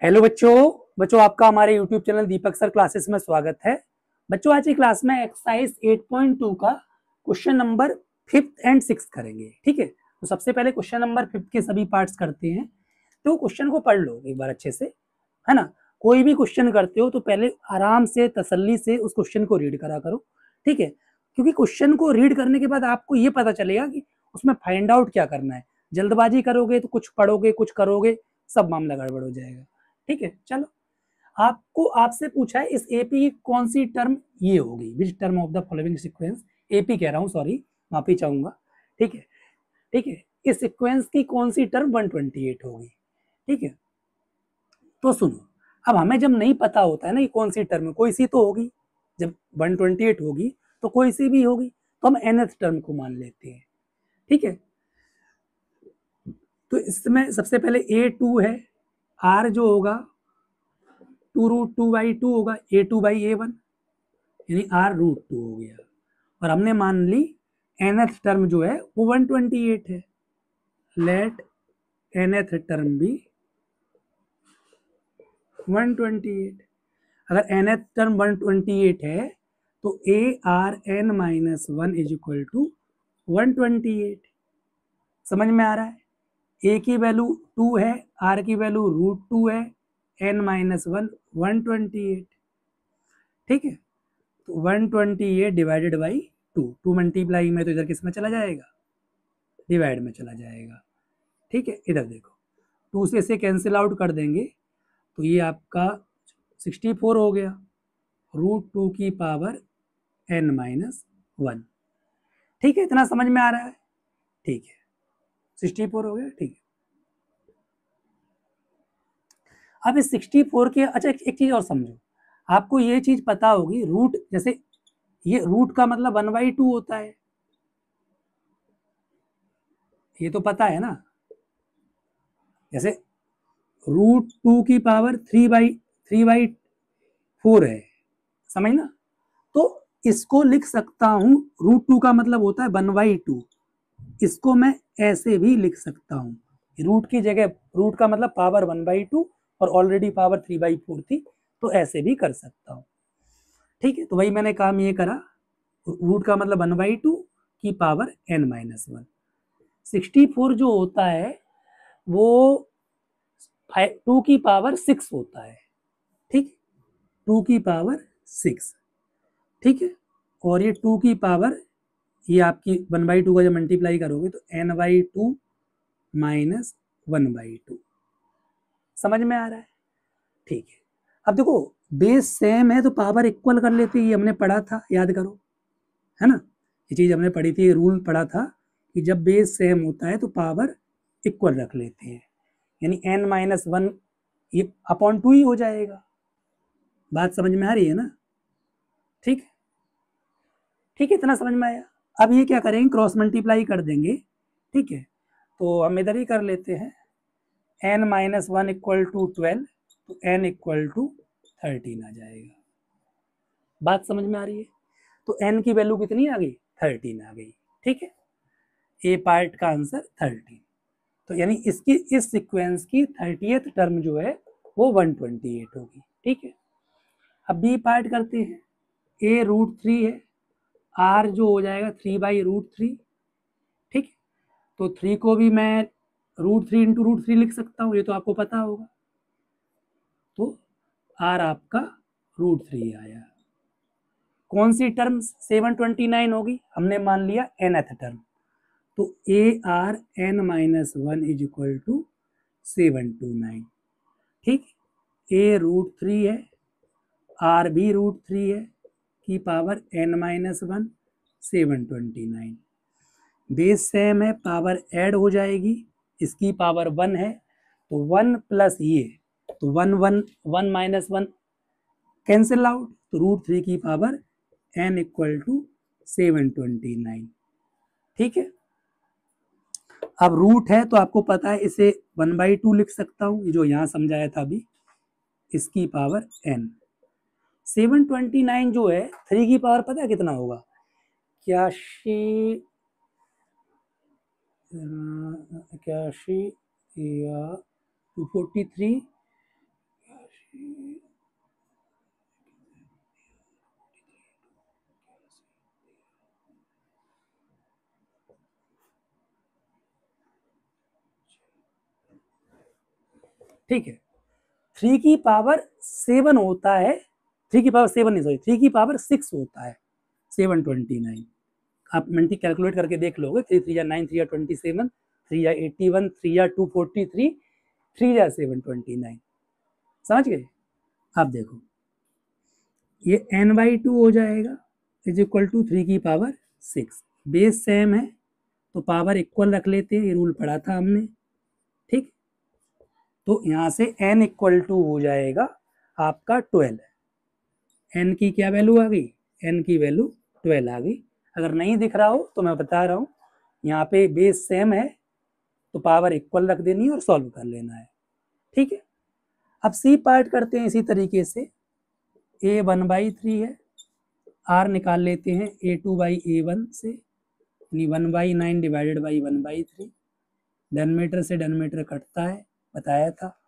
Hello बच्चों आपका हमारे यूट्यूब चैनल दीपक सर क्लासेस में स्वागत है। बच्चों आज की क्लास में एक्सरसाइज 8.2 का question number 5th and 6th करेंगे। ठीक है, तो सबसे पहले क्वेश्चन नंबर 5th के सभी पार्ट्स करते हैं। तो क्वेश्चन को पढ़ लो एक बार अच्छे से, है ना। कोई भी क्वेश्चन करते हो तो पहले आराम से तसल्ली से उस क्वेश्चन को रीड करा करो। ठीक है, क्योंकि क्वेश्चन को रीड करने के बाद आपको ये पता चलेगा कि उसमें फाइंड आउट क्या करना है। जल्दबाजी करोगे तो कुछ पढ़ोगे कुछ करोगे, सब मामला गड़बड़ हो जाएगा। ठीक है, चलो आपको आपसे पूछा है इस एपी की कौन सी टर्म ये होगी, which term of the following sequence, AP कह रहा हूं सॉरी, माफी चाहूंगा। ठीक है, ठीक है, इस सीक्वेंस की कौन सी टर्म 128 होगी। ठीक है, तो सुनो, अब हमें जब नहीं पता होता है ना कि कौन सी टर्म, कोई सी तो होगी, जब 128 होगी तो कोई सी भी होगी, तो हम nth टर्म को मान लेते हैं। ठीक है, तो इसमें सबसे पहले a2 है, r जो होगा 2√2/2 होगा, a2/a1 यानी r√2 हो गया। और हमने मान ली nth टर्म जो है वो 128 है। लेट nth टर्म भी 128। अगर nth टर्म 128 है तो a r n minus 1 is equal to 128। समझ में आ रहा है? a की वैल्यू 2 है, r की वैल्यू √2 है, n माइनस 1 128। ठीक है, तो 128 डिवाइडेड बाई 2 मल्टीप्लाई में तो इधर किस में चला जाएगा, डिवाइड में चला जाएगा। ठीक है, इधर देखो 2 से इसे कैंसिल आउट कर देंगे तो ये आपका 64 हो गया, √2 की पावर n माइनस 1। ठीक है, इतना समझ में आ रहा है? ठीक है, 64 हो गया। ठीक है, अब इस 64 के, अच्छा एक चीज और समझो, आपको ये चीज पता होगी, रूट जैसे ये रूट का मतलब 1/2 होता है, ये तो पता है ना। जैसे √2 की पावर 3/4 है, समझ ना। तो इसको लिख सकता हूं, √2 का मतलब होता है 1/2, इसको मैं ऐसे भी लिख सकता हूं, रूट की जगह, रूट का मतलब पावर 1/2 और ऑलरेडी पावर 3/4 थी, तो ऐसे भी कर सकता हूं। ठीक है, तो वही मैंने काम ये करा, रूट का मतलब 1/2 की पावर n माइनस 1। 64 जो होता है वो 2 की पावर 6 होता है। ठीक, 2 की पावर 6। ठीक है, और ये 2 की पावर, ये आपकी 1/2 का जब मल्टीप्लाई करोगे तो n/2 माइनस 1/2। समझ में आ रहा है? ठीक है, अब देखो बेस सेम है तो पावर इक्वल कर लेते हैं, ये हमने पढ़ा था, याद करो, है ना। ये चीज हमने पढ़ी थी, रूल पढ़ा था कि जब बेस सेम होता है तो पावर इक्वल रख लेते हैं, यानी n माइनस 1 ये अपॉन 2 ही हो जाएगा। बात समझ में आ रही है ना? ठीक है, ठीक है, इतना समझ में आया। अब ये क्या करेंगे, क्रॉस मल्टीप्लाई कर देंगे। ठीक है, तो हम इधर ही कर लेते हैं, n माइनस 1 इक्वल टू 12, तो n इक्वल टू 13 आ जाएगा। बात समझ में आ रही है? तो n की वैल्यू कितनी आ गई, 13 आ गई। ठीक है, ए पार्ट का आंसर 13। तो यानी इसकी, इस सीक्वेंस की 30th टर्म जो है वो 128 होगी। ठीक है, अब बी पार्ट करते हैं, a √3 है, r जो हो जाएगा 3/√3। ठीक है, तो 3 को भी मैं √3 इंटू √3 लिख सकता हूँ, ये तो आपको पता होगा। तो r आपका √3 आया। कौन सी टर्म 729 होगी, हमने मान लिया nth टर्म, तो A R n minus 1 is equal to 729। ठीक, a √3 है, r भी √3 है, की power n minus 1 729। Base same है, पावर ऐड हो जाएगी, इसकी पावर 1 है तो 1 प्लस ये, तो 1 1 1 माइनस 1 कैंसिल आउट, तो √3 की पावर n इक्वल टू 729। ठीक है, अब रूट है तो आपको पता है इसे 1/2 लिख सकता हूं, जो यहां समझाया था अभी, इसकी पावर n। 729 जो है 3 की पावर पता है कितना होगा, 81 या 243 ठीक है, 3 की पावर 7 होता है, 3 की पावर 7 नहीं, सॉरी 3 की पावर 6 होता है 729। आप मल्टी कैलकुलेट करके देख लोगे, 3 3 या 9, 3 या 27, 3 या 81, 3 या 243, 3 या 729। समझ गए? आप देखो ये n/2 हो जाएगा इज इक्वल टू 3 की पावर 6। बेस सेम है तो पावर इक्वल रख लेते हैं, ये रूल पढ़ा था हमने। ठीक, तो यहां से n इक्वल टू हो जाएगा आपका 12। n की क्या वैल्यू आ गई? n की वैल्यू 12 आ गई। अगर नहीं दिख रहा हो तो मैं बता रहा हूं, यहाँ पे बेस सेम है तो पावर इक्वल रख देनी है और सॉल्व कर लेना है। ठीक है, अब सी पार्ट करते हैं इसी तरीके से। a 1/3 है, r निकाल लेते हैं a2/a1 से, यानी 1/9 डिवाइडेड बाई 1/3। डेनमीटर से डेनमीटर कटता है, बताया था।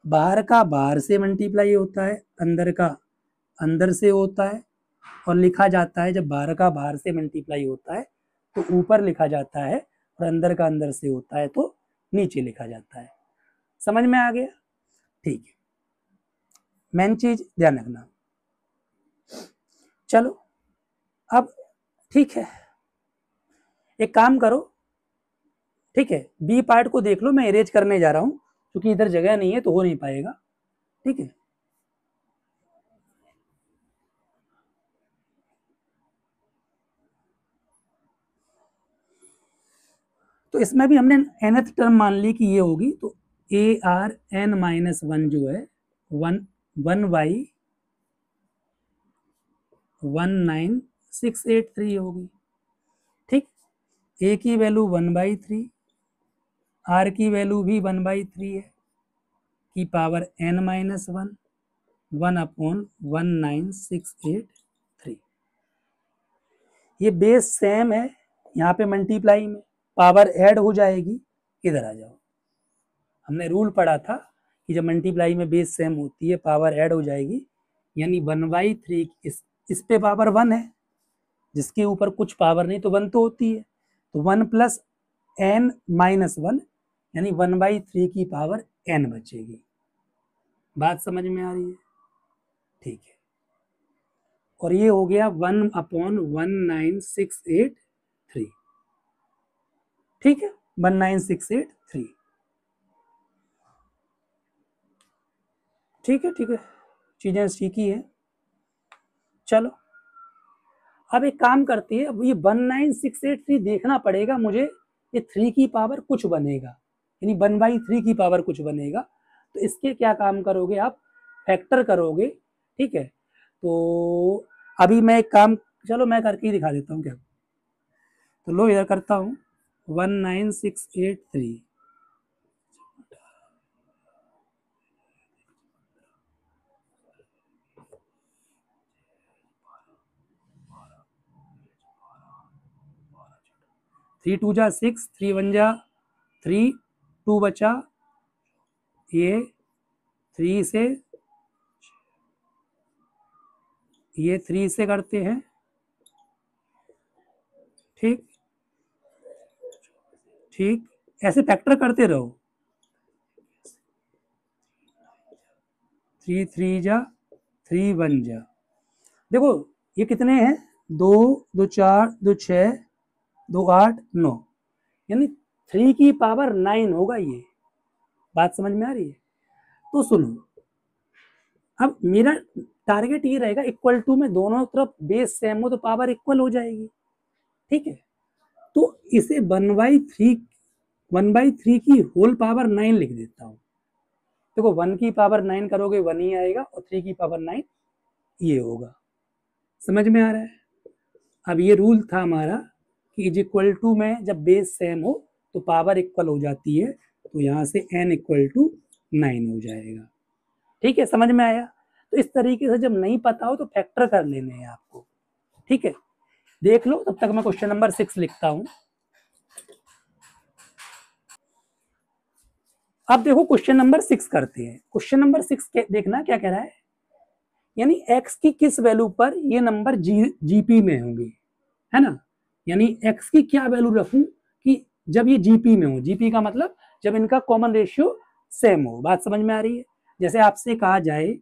बाहर का बाहर से मल्टीप्लाई होता है, अंदर का अंदर से होता है, और लिखा जाता है जब बाहर का बाहर से मल्टीप्लाई होता है तो ऊपर लिखा जाता है, और अंदर का अंदर से होता है तो नीचे लिखा जाता है। समझ में आ गया? ठीक है, मेन चीज ध्यान रखना। चलो अब ठीक है, एक काम करो, ठीक है, बी पार्ट को देख लो, मैं इरेज करने जा रहा हूं क्योंकि इधर जगह नहीं है तो हो नहीं पाएगा। ठीक है, तो इसमें भी हमने nth टर्म मान ली कि ये होगी, तो ARn-1 जो है 1/19683 होगी। ठीक, a की वैल्यू 1/3, r की वैल्यू भी 1/3 है, की पावर n-1, 1/19683। ये बेस सेम है, यहाँ पे मल्टीप्लाई में पावर ऐड हो जाएगी। इधर आ जाओ, हमने रूल पढ़ा था कि जब मल्टीप्लाई में बेस सेम होती है पावर ऐड हो जाएगी, यानी 1/3 इस पे पावर 1 है, जिसके ऊपर कुछ पावर नहीं तो 1 तो होती है, तो 1 + n-1 यानी 1/3 की पावर n बचेगी। बात समझ में आ रही है? ठीक है, और ये हो गया 1/19683। ठीक है, 19683। ठीक है, ठीक है, चीजें सीखी है। चलो अब एक काम करती है, अब ये 19683 देखना पड़ेगा मुझे, ये 3 की पावर कुछ बनेगा, यानी 1/3 की पावर कुछ बनेगा, तो इसके क्या काम करोगे आप? फैक्टर करोगे। ठीक है, तो अभी मैं एक काम, चलो मैं करके ही दिखा देता हूँ क्या। तो लो इधर करता हूँ, 19683 3 2 जा 6, 3 1 जा 3, 2 बचा, ये 3 से, ये 3 से करते हैं। ठीक ठीक, ऐसे फैक्टर करते रहो, 3 3 जा 3 1 जा। देखो ये कितने हैं? 2 2 4 2 6 2 8 9, यानी 3 की पावर 9 होगा ये। बात समझ में आ रही है? तो सुनो, अब मेरा टारगेट ये रहेगा इक्वल टू में दोनों तरफ बेस सेम हो तो पावर इक्वल हो जाएगी। ठीक है, तो इसे 1/3 की होल पावर 9 लिख देता हूं। देखो 1 की पावर 9 करोगे 1 ही आएगा, और 3 की पावर 9 ये होगा। समझ में आ रहा है? अब ये रूल था हमारा कि इज इक्वल टू में जब बेस सेम हो तो पावर इक्वल हो जाती है, तो यहां से n इक्वल टू 9 हो जाएगा। ठीक है, समझ में आया? तो इस तरीके से जब नहीं पता हो तो फैक्टर कर लेने हैं आपको। ठीक है, देख लो, तब तक मैं क्वेश्चन नंबर 6 लिखता हूं। अब देखो क्वेश्चन नंबर 6 करते हैं। क्वेश्चन नंबर 6 देखना क्या कह रहा है, यानी x की किस वैल्यू पर ये नंबर जीपी में होंगे, है ना। यानी x की क्या वैल्यू रखूं कि जब ये जीपी में हो, जीपी का मतलब जब इनका कॉमन रेशियो सेम हो। बात समझ में आ रही है। जैसे आपसे कहा जाए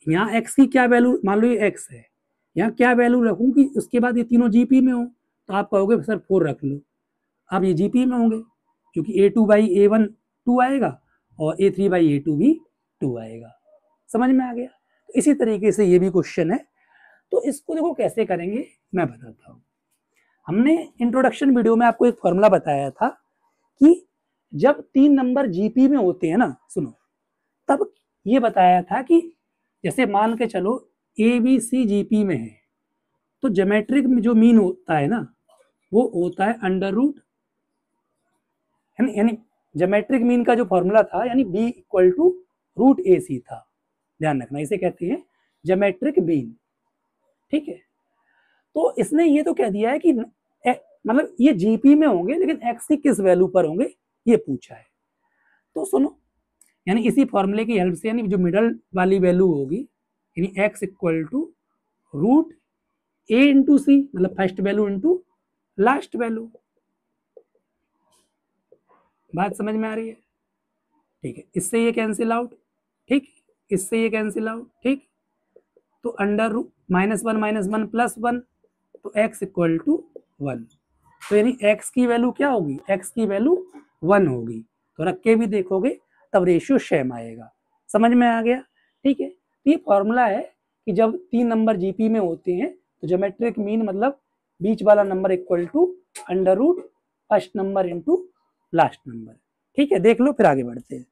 यहाँ x की क्या वैल्यू, मान लो ये x है, यहाँ क्या वैल्यू रखूं कि उसके बाद ये तीनों जीपी में हो, तो आप कहोगे सर 4 रख लो। अब ये जीपी में होंगे क्योंकि a2/a1 2 आएगा और a3/a2 भी 2 आएगा। समझ में आ गया। तो इसी तरीके से ये भी क्वेश्चन है। तो इसको देखो कैसे करेंगे मैं बताता हूँ। हमने इंट्रोडक्शन वीडियो में आपको एक फॉर्मूला बताया था कि जब 3 नंबर जीपी में होते हैं ना, सुनो, तब ये बताया था कि जैसे मान के चलो ए बी सी जीपी में है, तो ज्योमेट्रिक में जो मीन होता है ना वो होता है अंडर रूट, यानी ज्योमेट्रिक मीन का जो फॉर्मूला था यानी b इक्वल टू रूट ए सी था। ध्यान रखना, इसे कहते हैं ज्योमेट्रिक मीन। ठीक है, तो इसने ये तो कह दिया है कि मतलब ये जीपी में होंगे लेकिन x की किस वैल्यू पर होंगे ये पूछा है। तो सुनो, यानी इसी फॉर्मूले की हेल्प से, यानी जो मिडल वाली वैल्यू होगी यानी x equal to root A into C, मतलब first value into last value. बात समझ में आ रही है। ठीक है, इससे ये कैंसिल आउट, ठीक, इससे ये कैंसिल आउट, ठीक। तो अंडर रूट -1 प्लस 1, तो x इक्वल टू 1। तो यानी x की वैल्यू क्या होगी, x की वैल्यू 1 होगी। तो रख के भी देखोगे तब रेशियो सेम आएगा। समझ में आ गया। ठीक है, तो ये फॉर्मूला है कि जब 3 नंबर जीपी में होते हैं तो ज्योमेट्रिक मीन मतलब बीच वाला number equal to under root first number into last number. ठीक है, देख लो फिर आगे बढ़ते हैं।